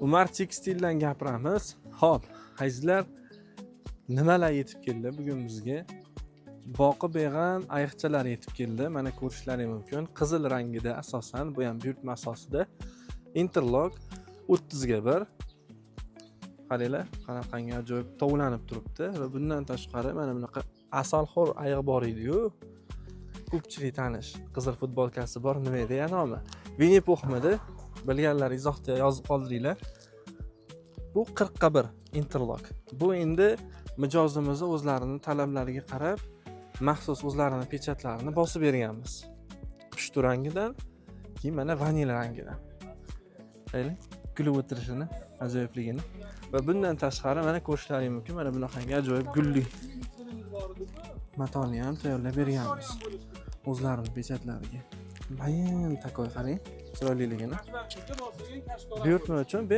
Umar Tekstildan gapiramiz. Xo'p, sizlar nimalar yetib keldi bugun bizga? Boqib beg'am ayiqchalar yetib keldi. Mana ko'rishlaring mumkin. Qizil rangida asosan, bu ham buyurtma asosida. Interlock 30 ga 1. Qaranglar, qanaqangi ajoyib tovlanib turibdi va bundan tashqari mana bunaqa asalxo'r ayiq bor edi-yu. Ko'pchilik tanish qizil futbolkasi bor. Nima edi nomi? Winnie Puhmidi. Bilganlar izohda yozib qoldiringlar. Bu 40 ga 1 interlock. Bu endi mijozimizni o'zlarining talablariga qarab maxsus o'zlarining pechatlarini bosib berganmiz. Pushtu rangidan, keyin mana vanil rangidan. Qarang, kulib o'tirishini, ajoyibligini. Va bundan tashqari mana ko'rishlaring mumkin, mana bunaqangi ajoyib gulli matoni ham tayyorlab berganmiz o'zlarining pechatlariga. Bayin takoy qarang, chiroyliligini. Buyurtma uchun